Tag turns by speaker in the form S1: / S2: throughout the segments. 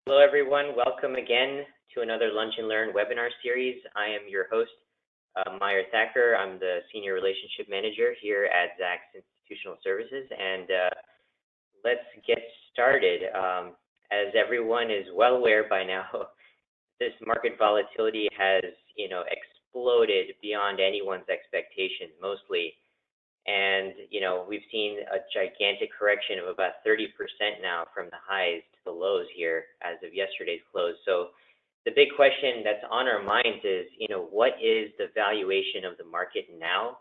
S1: Hello, everyone. Welcome again to another Lunch and Learn webinar series. I am your host, Meyer Thacker. I'm the Senior Relationship Manager here at Zacks Institutional Services, and let's get started. As everyone is well aware by now, this market volatility has, exploded beyond anyone's expectations, mostly. And, we've seen a gigantic correction of about 30% now from the highs to the lows here as of yesterday's close. So the big question that's on our minds is, what is the valuation of the market now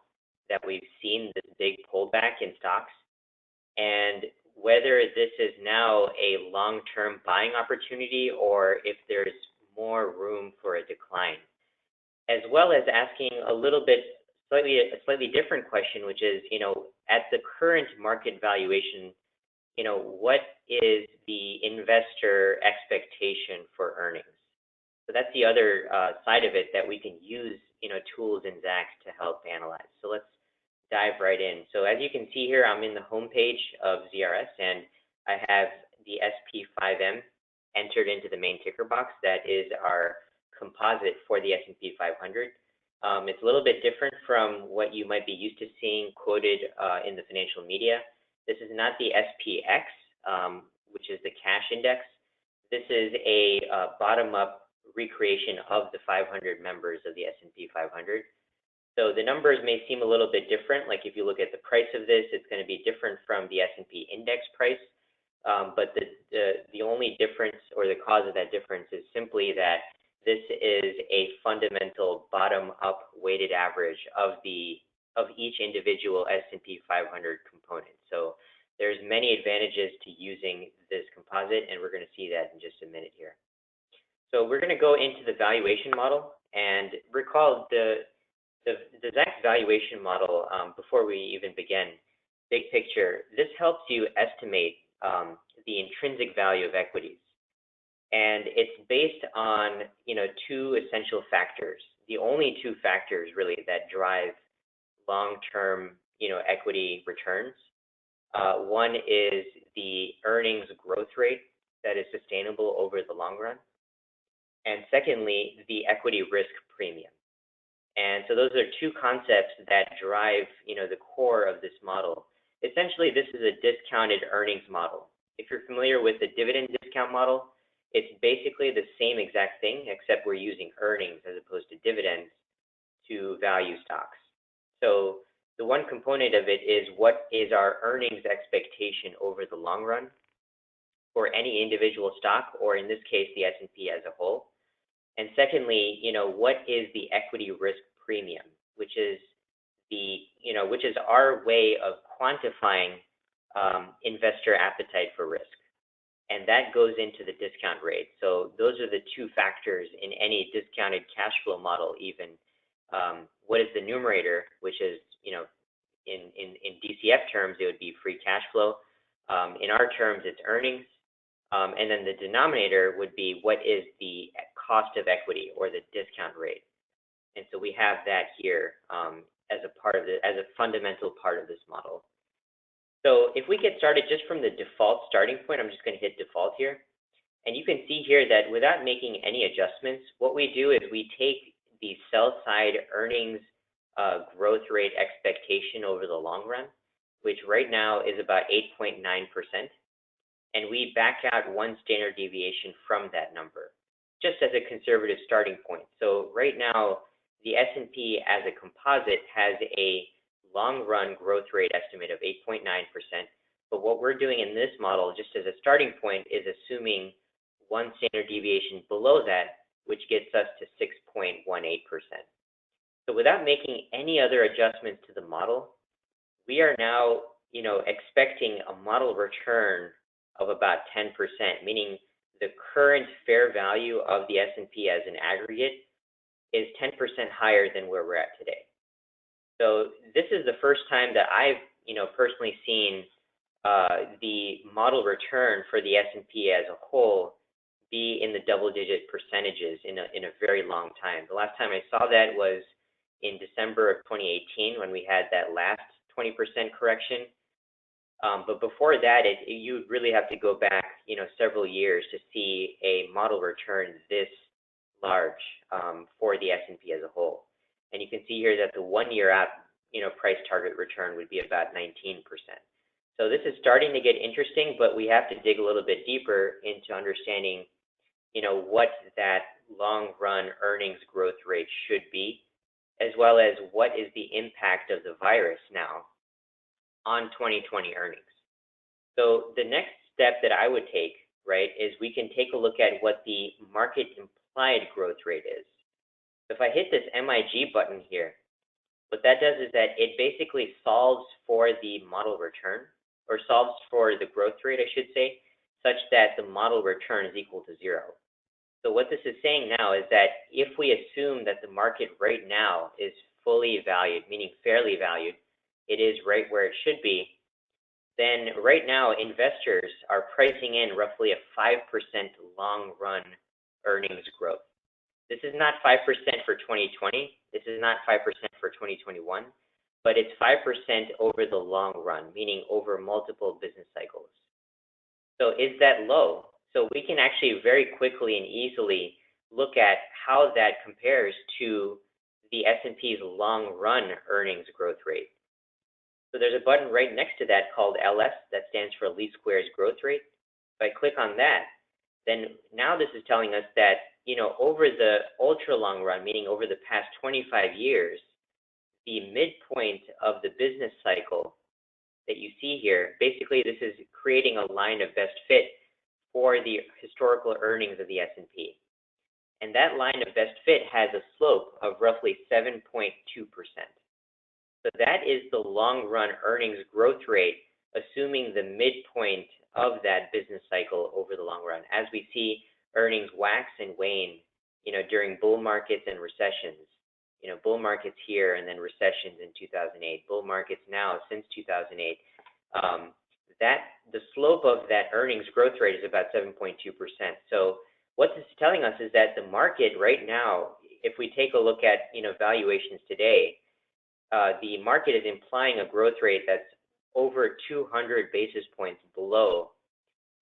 S1: that we've seen this big pullback in stocks? And whether this is now a long-term buying opportunity or if there's more room for a decline, as well as asking a little bit a slightly different question, which is, at the current market valuation, what is the investor expectation for earnings? So that's the other side of it that we can use, tools in Zacks to help analyze. So let's dive right in. So as you can see here, I'm in the homepage of ZRS, and I have the SP5M entered into the main ticker box. That is our composite for the S&P 500. It's a little bit different from what you might be used to seeing quoted in the financial media. This is not the SPX, which is the cash index. This is a bottom-up recreation of the 500 members of the S&P 500. So the numbers may seem a little bit different. Like if you look at the price of this, it's going to be different from the S&P index price. But the only difference, or the cause of that difference, is simply that this is a fundamental bottom-up weighted average of each individual S&P 500 component. So there's many advantages to using this composite, and we're going to see that in just a minute here. So we're going to go into the valuation model, and recall the Zacks valuation model. Before we even begin, big picture, this helps you estimate the intrinsic value of equities. And it's based on, two essential factors, the only two factors really that drive long-term, equity returns. One is the earnings growth rate that is sustainable over the long run. And secondly, the equity risk premium. And so those are two concepts that drive, the core of this model. Essentially, this is a discounted earnings model. If you're familiar with the dividend discount model, it's basically the same exact thing, except we're using earnings as opposed to dividends to value stocks. So the one component of it is what is our earnings expectation over the long run for any individual stock, or in this case, the S&P as a whole. And secondly, what is the equity risk premium, which is our way of quantifying investor appetite for risk. And that goes into the discount rate. So those are the two factors in any discounted cash flow model even. What is the numerator, which is, in DCF terms, it would be free cash flow. In our terms, it's earnings. And then the denominator would be what is the cost of equity, or the discount rate. And so we have that here as a fundamental part of this model. So if we get started just from the default starting point, I'm just going to hit default here. And you can see here that without making any adjustments, what we do is we take the sell side earnings growth rate expectation over the long run, which right now is about 8.9%. And we back out one standard deviation from that number, just as a conservative starting point. So right now, the S&P as a composite has a long-run growth rate estimate of 8.9%. But what we're doing in this model, just as a starting point, is assuming one standard deviation below that, which gets us to 6.18%. So without making any other adjustments to the model, we are now, expecting a model return of about 10%, meaning the current fair value of the S&P as an aggregate is 10% higher than where we're at today. So this is the first time that I've, personally seen the model return for the S&P as a whole be in the double-digit percentages in a very long time. The last time I saw that was in December of 2018 when we had that last 20% correction. But before that, you would really have to go back several years to see a model return this large for the S&P as a whole. And you can see here that the 1 year out, price target return would be about 19%. So this is starting to get interesting, but we have to dig a little bit deeper into understanding, what that long run earnings growth rate should be, as well as what is the impact of the virus now on 2020 earnings. So the next step that I would take, right, is we can take a look at what the market implied growth rate is. So if I hit this MIG button here, what that does is that it basically solves for the model return, or solves for the growth rate, I should say, such that the model return is equal to 0. So what this is saying now is that if we assume that the market right now is fully valued, meaning fairly valued, it is right where it should be, then right now investors are pricing in roughly a 5% long run earnings growth. This is not 5% for 2020, this is not 5% for 2021, but it's 5% over the long run, meaning over multiple business cycles. So is that low? So we can actually very quickly and easily look at how that compares to the S&P's long run earnings growth rate. So there's a button right next to that called LS, that stands for least squares growth rate. If I click on that, then now this is telling us that, over the ultra long run, meaning over the past 25 years, the midpoint of the business cycle that you see here, basically this is creating a line of best fit for the historical earnings of the S&P. And that line of best fit has a slope of roughly 7.2%. So that is the long run earnings growth rate, assuming the midpoint of that business cycle over the long run, as we see earnings wax and wane, during bull markets and recessions. Bull markets here and then recessions in 2008, bull markets now since 2008. The slope of that earnings growth rate is about 7.2%. So what this is telling us is that the market right now, if we take a look at valuations today, the market is implying a growth rate that's over 200 basis points below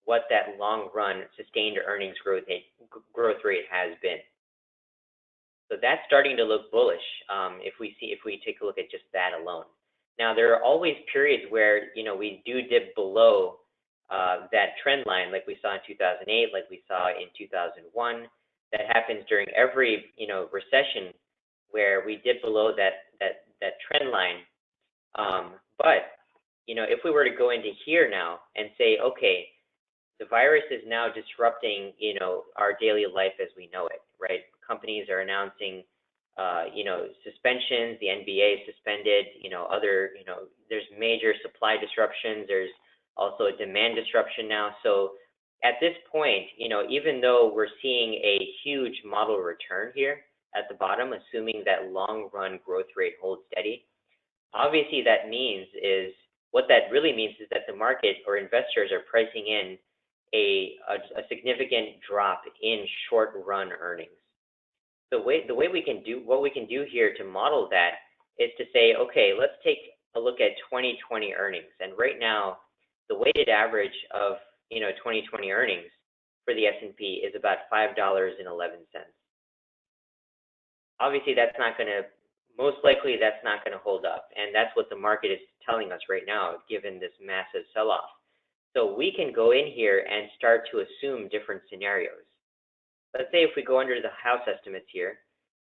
S1: what that long run sustained earnings growth rate has been. So that's starting to look bullish if we take a look at just that alone. Now there are always periods where we do dip below that trend line, like we saw in 2008, like we saw in 2001. That happens during every recession, where we dip below that trend line. But if we were to go into here now and say, okay, the virus is now disrupting our daily life as we know it, right? Companies are announcing suspensions. The NBA is suspended. There's major supply disruptions. There's also a demand disruption now. So at this point, even though we're seeing a huge model return here at the bottom, assuming that long run growth rate holds steady, obviously what that really means is that the market or investors are pricing in a significant drop in short run earnings. So what we can do here to model that is to say, okay, let's take a look at 2020 earnings. And right now, the weighted average of 2020 earnings for the S&P is about $5.11. Obviously, most likely that's not going to hold up, and that's what the market is telling us right now, given this massive sell-off. So we can go in here and start to assume different scenarios. Let's say if we go under the house estimates here,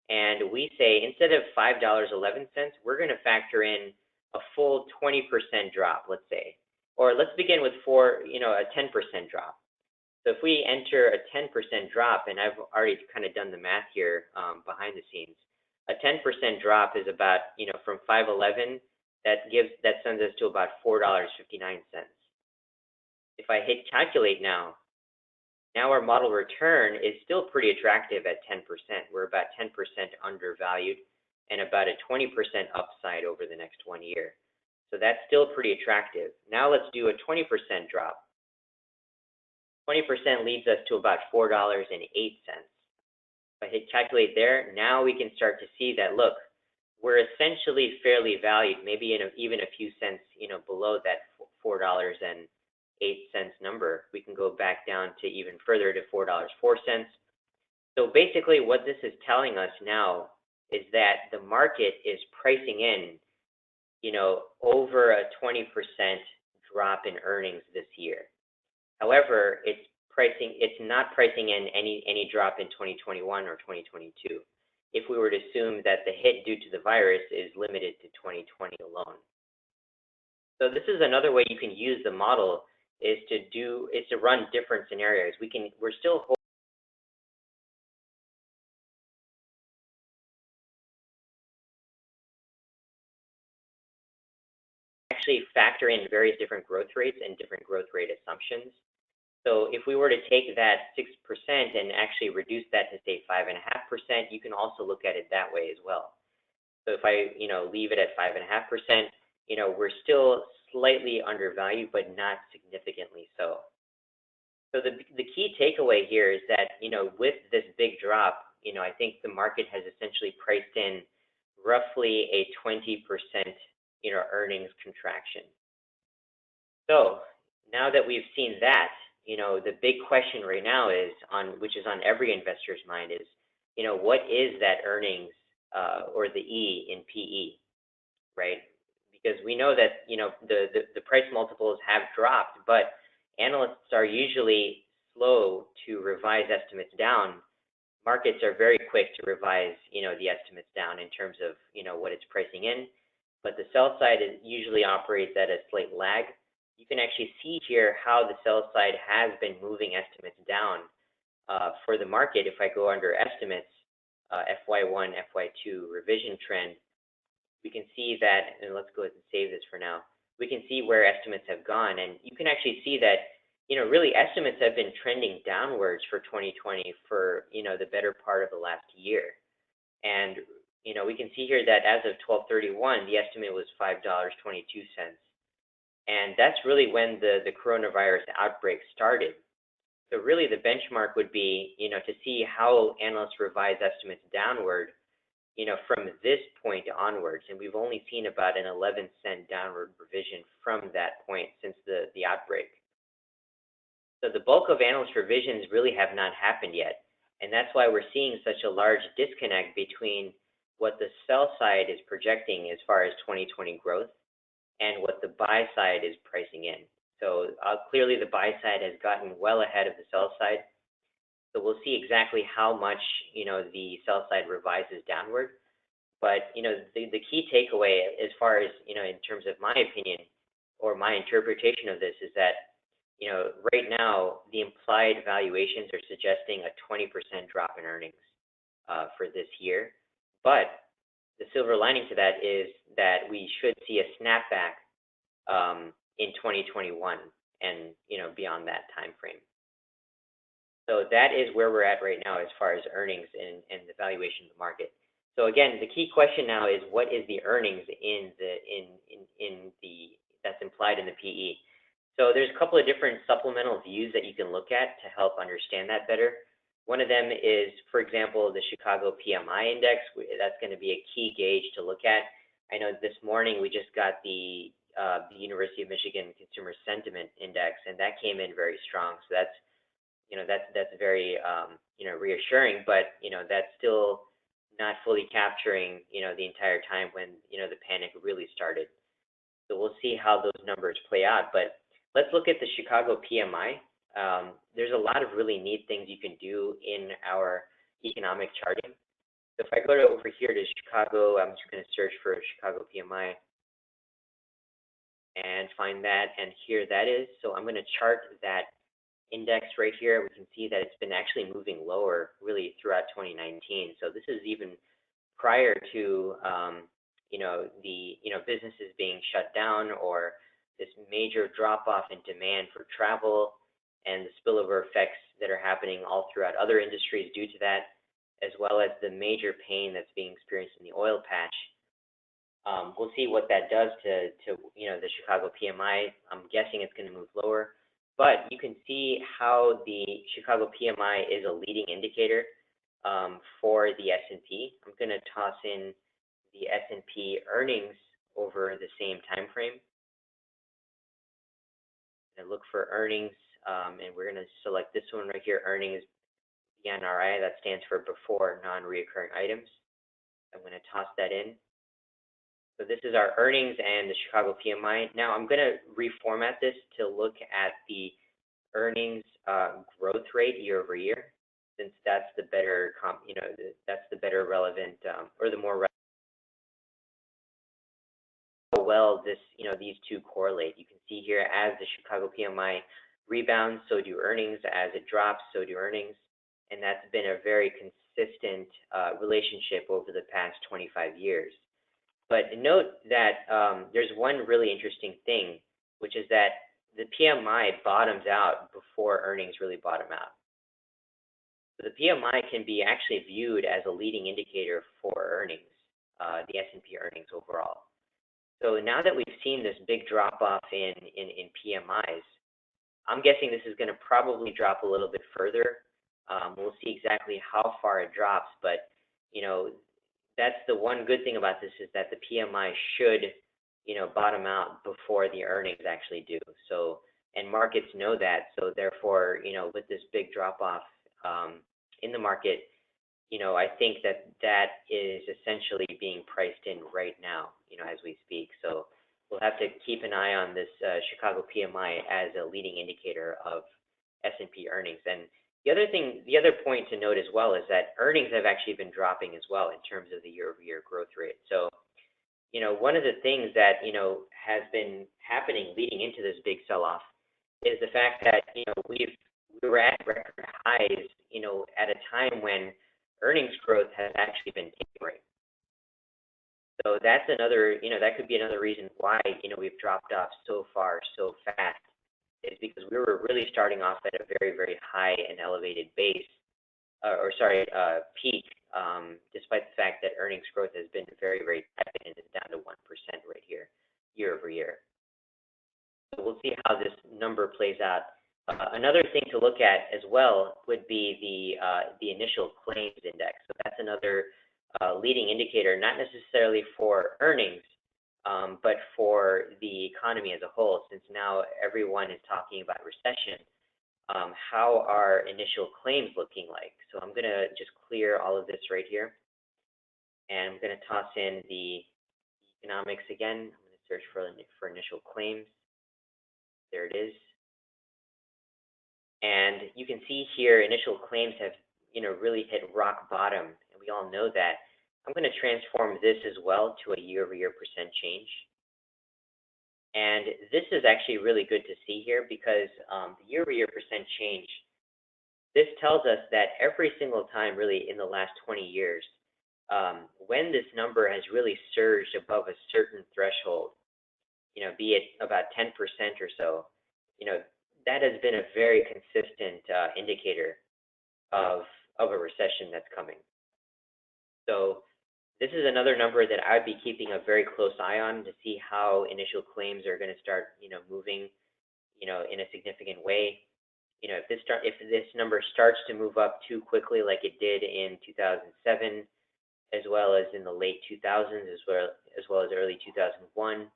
S1: and we say instead of $5.11, we're going to factor in a full 20% drop, let's say. Or let's begin with a 10% drop. So if we enter a 10% drop, and I've already kind of done the math here behind the scenes, a 10% drop is about, from 511, that sends us to about $4.59. If I hit calculate now our model return is still pretty attractive at 10%. We're about 10% undervalued and about a 20% upside over the next 1 year. So that's still pretty attractive. Now let's do a 20% drop. 20% leads us to about $4.08. If I hit calculate there, now we can start to see that, look, we're essentially fairly valued, maybe even a few cents, below that $4.08. number. We can go back down to even further to $4.04. So basically what this is telling us now is that the market is pricing in, over a 20% drop in earnings this year. However, it's not pricing in any drop in 2021 or 2022. If we were to assume that the hit due to the virus is limited to 2020 alone. So this is another way you can use the model is to run different scenarios. We're still actually factor in various different growth rates and different growth rate assumptions. So if we were to take that 6% and actually reduce that to say 5.5%, you can also look at it that way as well. So if I, leave it at 5.5%, we're still slightly undervalued, but not significantly so. So the key takeaway here is that, with this big drop, I think the market has essentially priced in roughly a 20%, earnings contraction. So now that we've seen that, the big question right now is which is on every investor's mind is, what is that earnings or the E in PE, right? Because we know that, the price multiples have dropped, but analysts are usually slow to revise estimates down. Markets are very quick to revise, the estimates down in terms of, what it's pricing in. But the sell side usually operates at a slight lag. You can actually see here how the sell side has been moving estimates down for the market. If I go under estimates, FY1, FY2 revision trend, we can see that, and let's go ahead and save this for now. We can see where estimates have gone, and you can actually see that, really estimates have been trending downwards for 2020 for, the better part of the last year. And, we can see here that as of 12/31, the estimate was $5.22. And that's really when the coronavirus outbreak started. So really the benchmark would be, to see how analysts revise estimates downward, from this point onwards. And we've only seen about an 11-cent downward revision from that point since the outbreak. So the bulk of analyst revisions really have not happened yet. And that's why we're seeing such a large disconnect between what the sell side is projecting as far as 2020 growth and what the buy side is pricing in. So clearly the buy side has gotten well ahead of the sell side. So we'll see exactly how much, the sell side revises downward. But, the key takeaway as far as, in terms of my opinion or my interpretation of this is that, right now the implied valuations are suggesting a 20% drop in earnings for this year. But the silver lining to that is that we should see a snapback in 2021 and, beyond that time frame. So that is where we're at right now as far as earnings and the valuation of the market. So again, the key question now is what is the earnings that's implied in the PE? So there's a couple of different supplemental views that you can look at to help understand that better. One of them is, for example, the Chicago PMI index. That's going to be a key gauge to look at. I know this morning we just got the University of Michigan Consumer Sentiment Index, and that came in very strong. So that's very reassuring, but that's still not fully capturing the entire time when the panic really started. So we'll see how those numbers play out. But let's look at the Chicago PMI. There's a lot of really neat things you can do in our economic charting. So if I go over here to Chicago, I'm just going to search for Chicago PMI and find that, and here that is. So I'm going to chart that index right here. We can see that it's been actually moving lower really throughout 2019. So this is even prior to businesses being shut down or this major drop off in demand for travel and the spillover effects that are happening all throughout other industries due to that, as well as the major pain that's being experienced in the oil patch. We'll see what that does to the Chicago PMI. I'm guessing it's going to move lower. But you can see how the Chicago PMI is a leading indicator for the S&P. I'm going to toss in the S&P earnings over the same time frame. going to look for earnings, and we're going to select this one right here, earnings BNRI. That stands for before non-reoccurring items. I'm going to toss that in. So this is our earnings and the Chicago PMI. Now I'm going to reformat this to look at the earnings growth rate year over year, since that's the better that's the better relevant or the more how well this these two correlate. You can see here, as the Chicago PMI rebounds, so do earnings. As it drops, so do earnings, and that's been a very consistent relationship over the past 25 years. But note that there's one really interesting thing, which is that the PMI bottoms out before earnings really bottom out. So the PMI can be actually viewed as a leading indicator for earnings, the S&P earnings overall. So now that we've seen this big drop off in PMIs, I'm guessing this is going to probably drop a little bit further. We'll see exactly how far it drops, but that's the one good thing about this, is that the PMI should bottom out before the earnings actually do. So, and markets know that. So therefore, with this big drop off in the market, I think that is essentially being priced in right now, as we speak. So we'll have to keep an eye on this Chicago PMI as a leading indicator of S&P earnings. And the other point to note as well is that earnings have actually been dropping as well in terms of the year-over-year growth rate. So, one of the things that has been happening leading into this big sell-off is the fact that we were at record highs, at a time when earnings growth has actually been tapering. So that's another, that could be another reason why we've dropped off so far so fast, is because we were really starting off at a very, very high and elevated base, peak, despite the fact that earnings growth has been very, very tepid and is down to 1% right here, year over year. So we'll see how this number plays out. Another thing to look at as well would be the initial claims index. So that's another leading indicator, not necessarily for earnings, but for the economy as a whole. Since now everyone is talking about recession, how are initial claims looking like? So I'm going to just clear all of this right here, and I'm going to toss in the economics again. I'm going to search for initial claims. There it is. And you can see here, initial claims have really hit rock bottom, and we all know that. I'm going to transform this as well to a year-over-year percent change. And this is actually really good to see here, because the year-over-year percent change, this tells us that every single time really in the last 20 years, when this number has really surged above a certain threshold, be it about 10% or so, that has been a very consistent indicator of a recession that's coming. So this is another number that I'd be keeping a very close eye on to see how initial claims are going to start, moving, in a significant way. If this number starts to move up too quickly, like it did in 2007, as well as in the late 2000s, as well as early 2001,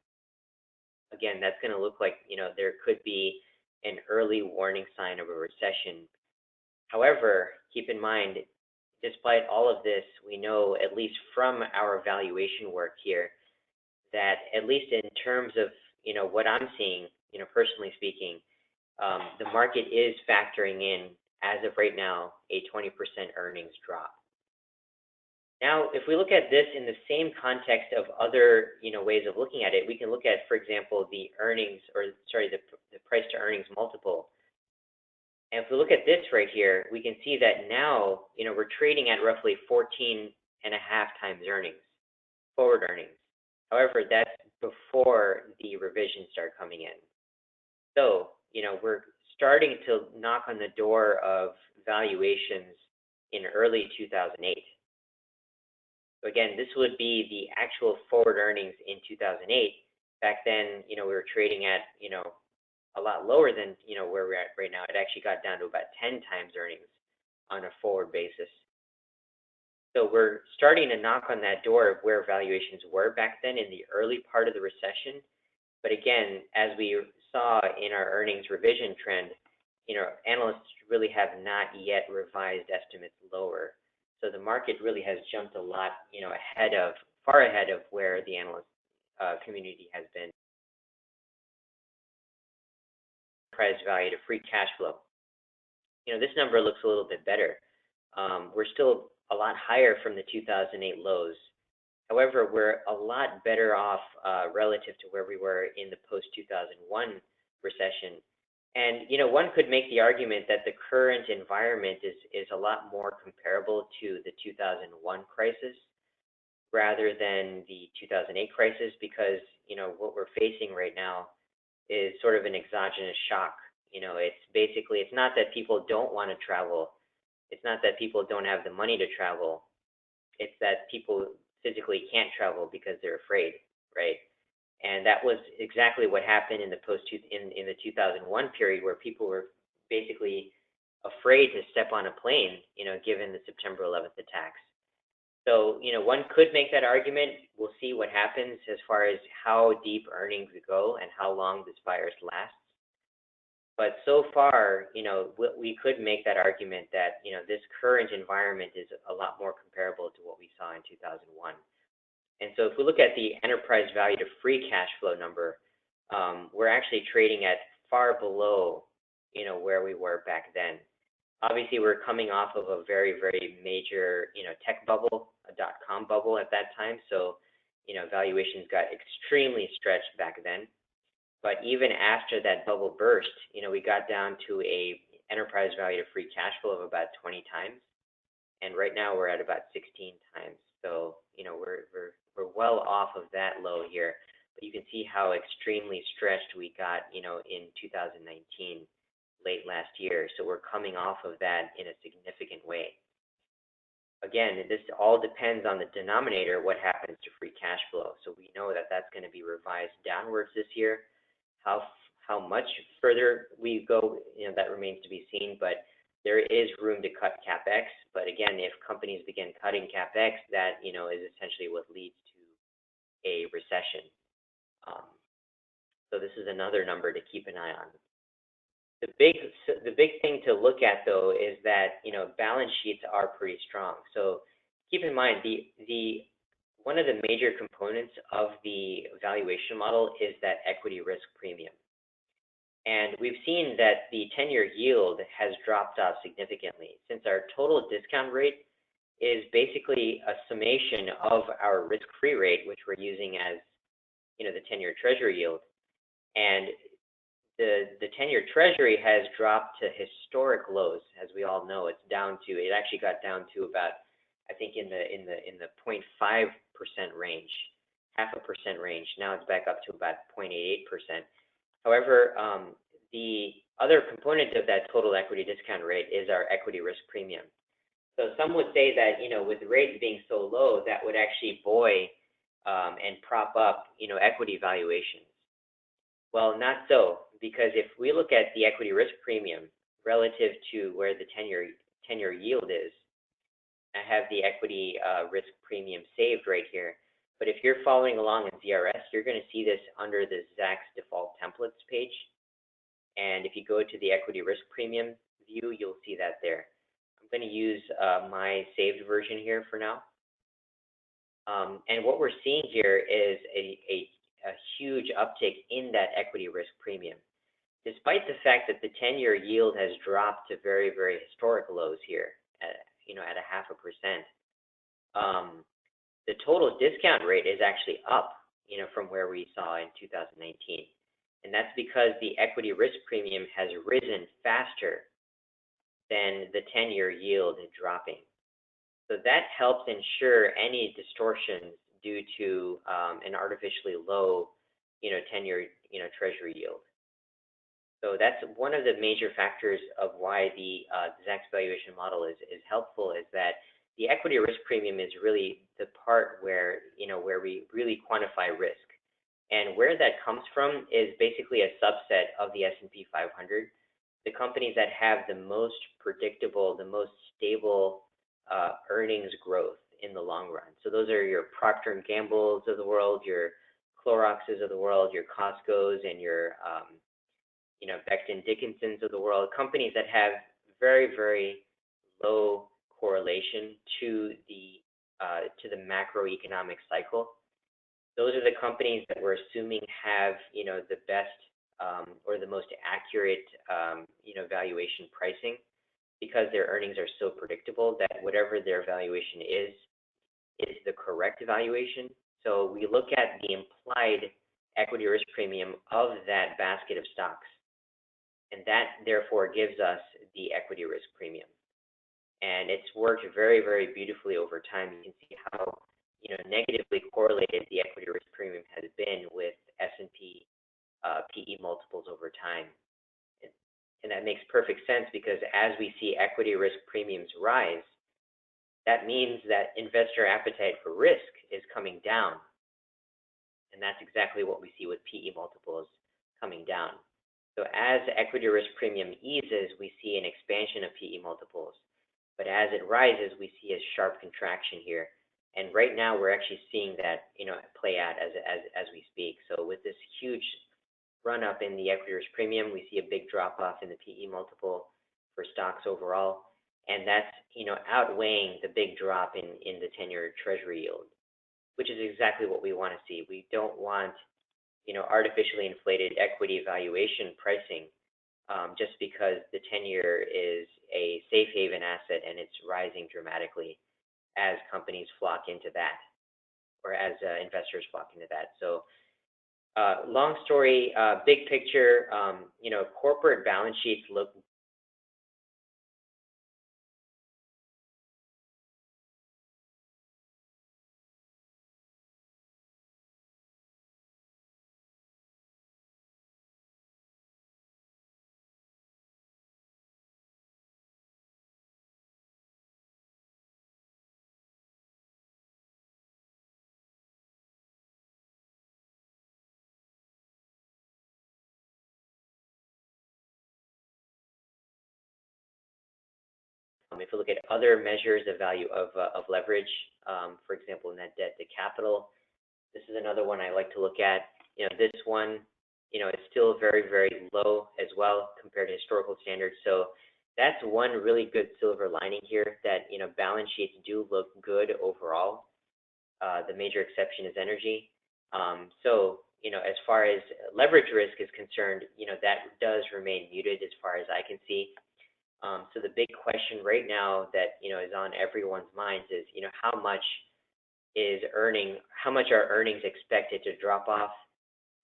S1: again, that's going to look like there could be an early warning sign of a recession. However, keep in mind, despite all of this, we know, at least from our valuation work here, that at least in terms of what I'm seeing, personally speaking, the market is factoring in, as of right now, a 20% earnings drop. Now, if we look at this in the same context of other ways of looking at it, we can look at, for example, the price to earnings multiple. And if we look at this right here, we can see that now, we're trading at roughly 14.5 times earnings, forward earnings. However, that's before the revisions start coming in. So, we're starting to knock on the door of valuations in early 2008. So again, this would be the actual forward earnings in 2008. Back then, we were trading at, a lot lower than where we're at right now. It actually got down to about 10 times earnings on a forward basis. So we're starting to knock on that door of where valuations were back then in the early part of the recession. But again, as we saw in our earnings revision trend, analysts really have not yet revised estimates lower. So the market really has jumped a lot, far ahead of where the analyst community has been. Price value to free cash flow. This number looks a little bit better. We're still a lot higher from the 2008 lows. However, we're a lot better off relative to where we were in the post-2001 recession. And, one could make the argument that the current environment is a lot more comparable to the 2001 crisis rather than the 2008 crisis because, what we're facing right now is sort of an exogenous shock. It's not that people don't want to travel. It's not that people don't have the money to travel. It's that people physically can't travel because they're afraid, right? And that was exactly what happened in the in the 2001 period, where people were basically afraid to step on a plane, given the September 11th attacks. So, one could make that argument. We'll see what happens as far as how deep earnings go and how long this virus lasts. But so far, we could make that argument that, this current environment is a lot more comparable to what we saw in 2001. And so if we look at the enterprise value to free cash flow number, we're actually trading at far below, where we were back then. Obviously, we're coming off of a very, very major, tech bubble, a dot-com bubble at that time. So, valuations got extremely stretched back then. But even after that bubble burst, we got down to a enterprise value to free cash flow of about 20 times. And right now we're at about 16 times. So, we're well off of that low here. But you can see how extremely stretched we got, in 2019, late last year. So we're coming off of that in a significant way. Again, this all depends on the denominator, what happens to free cash flow. So we know that that's going to be revised downwards this year. How much further we go, that remains to be seen, but there is room to cut CapEx. But again, if companies begin cutting CapEx, that, is essentially what leads to a recession. So this is another number to keep an eye on. The big thing to look at, though, is that, balance sheets are pretty strong. So keep in mind, one of the major components of the valuation model is that equity risk premium. And we've seen that the 10-year yield has dropped off significantly, since our total discount rate is basically a summation of our risk-free rate, which we're using as, the 10-year treasury yield. And the 10-year treasury has dropped to historic lows, as we all know. It actually got down to about, I think, in the 0.5% range, 0.5% range. Now it's back up to about 0.88%. However, the other component of that total equity discount rate is our equity risk premium. So some would say that, with rates being so low, that would actually buoy and prop up, equity valuations. Well, not so, because if we look at the equity risk premium relative to where the 10-year yield is, I have the equity risk premium saved right here. But if you're following along in ZRS, you're going to see this under the Zacks default templates page. And if you go to the equity risk premium view, you'll see that there. I'm going to use my saved version here for now. And what we're seeing here is a huge uptick in that equity risk premium. Despite the fact that the 10-year yield has dropped to very, very historic lows here, at 0.5%, the total discount rate is actually up, from where we saw in 2019. And that's because the equity risk premium has risen faster than the 10-year yield dropping. So that helps ensure any distortions due to an artificially low, 10-year, treasury yield. So that's one of the major factors of why the Zacks valuation model is helpful, is that the equity risk premium is really the part where, where we really quantify risk. And where that comes from is basically a subset of the S&P 500, the companies that have the most predictable, the most stable earnings growth in the long run. So those are your Procter & Gamble's of the world, your Clorox's of the world, your Costco's, and your Becton Dickinsons of the world, companies that have very, very low correlation to the macroeconomic cycle. Those are the companies that we're assuming have, the best or the most accurate, valuation pricing, because their earnings are so predictable that whatever their valuation is the correct valuation. So we look at the implied equity risk premium of that basket of stocks, and that therefore gives us the equity risk premium. And it's worked very, very beautifully over time. You can see how, negatively correlated the equity risk premium has been with S&P PE multiples over time. And that makes perfect sense, because as we see equity risk premiums rise, that means that investor appetite for risk is coming down. And that's exactly what we see with PE multiples coming down. So as equity risk premium eases, we see an expansion of PE multiples. But as it rises, we see a sharp contraction here. And right now, we're actually seeing that, play out as we speak. So with this huge run up in the equity risk premium, we see a big drop off in the PE multiple for stocks overall. And that's, outweighing the big drop in the 10-year Treasury yield, which is exactly what we want to see. We don't want, artificially inflated equity valuation pricing just because the 10-year is a safe haven asset and it's rising dramatically as companies flock into that, or as investors flock into that. So long story, big picture, corporate balance sheets look if you look at other measures of value of leverage, for example, net debt to capital, this is another one I like to look at. This one, is still very, very low as well compared to historical standards. So that's one really good silver lining here, that, balance sheets do look good overall. The major exception is energy. So, as far as leverage risk is concerned, that does remain muted as far as I can see. So the big question right now that, is on everyone's minds is, how much are earnings expected to drop off?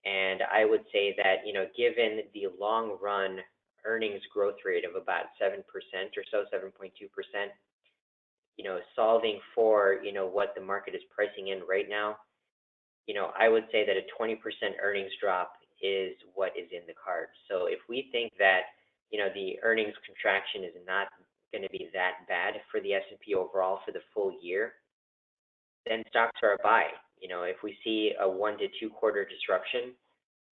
S1: And I would say that, given the long run earnings growth rate of about 7% or so, 7.2%, solving for, what the market is pricing in right now, I would say that a 20% earnings drop is what is in the cards. So if we think that, the earnings contraction is not going to be that bad for the S&P overall for the full year, then stocks are a buy. If we see a 1 to 2 quarter disruption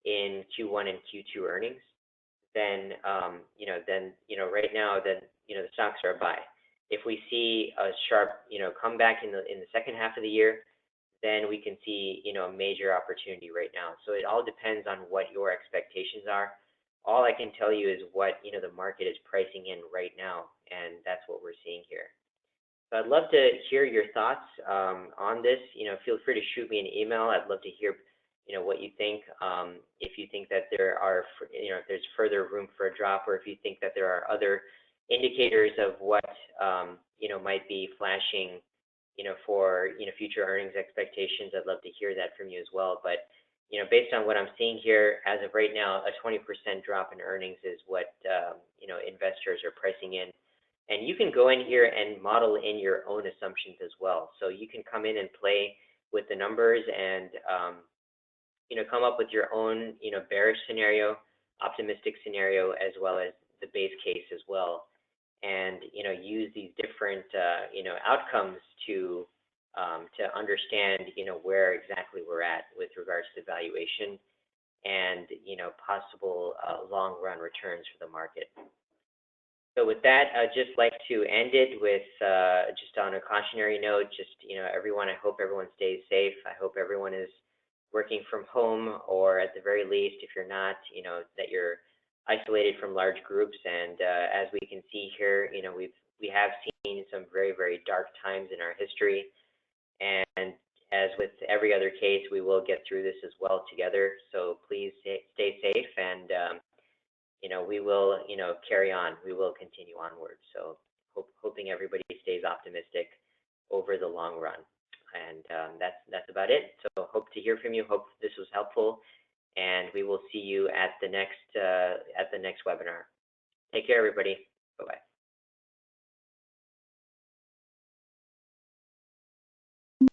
S1: in Q1 and Q2 earnings, then, right now, the stocks are a buy. If we see a sharp, comeback in the second half of the year, then we can see, a major opportunity right now. So it all depends on what your expectations are. All I can tell you is what, the market is pricing in right now, and that's what we're seeing here. So I'd love to hear your thoughts on this. Feel free to shoot me an email. I'd love to hear, what you think. If you think that there are, if there's further room for a drop, or if you think that there are other indicators of what, might be flashing, for, future earnings expectations, I'd love to hear that from you as well. But, based on what I'm seeing here, as of right now, a 20% drop in earnings is what, investors are pricing in. And you can go in here and model in your own assumptions as well. So you can come in and play with the numbers and, come up with your own, bearish scenario, optimistic scenario, as well as the base case as well. And, use these different, outcomes to understand, where exactly we're at with regards to valuation and, possible long run returns for the market. So with that, I'd just like to end it with just on a cautionary note, everyone, I hope everyone stays safe. I hope everyone is working from home, or at the very least, if you're not, that you're isolated from large groups. And as we can see here, we have seen some very, very dark times in our history. And as with every other case, we will get through this as well together. So please stay safe, and we will carry on. We will continue onward. So hoping everybody stays optimistic over the long run. And that's about it. So hope to hear from you. Hope this was helpful, and we will see you at the next webinar. Take care, everybody. Bye-bye.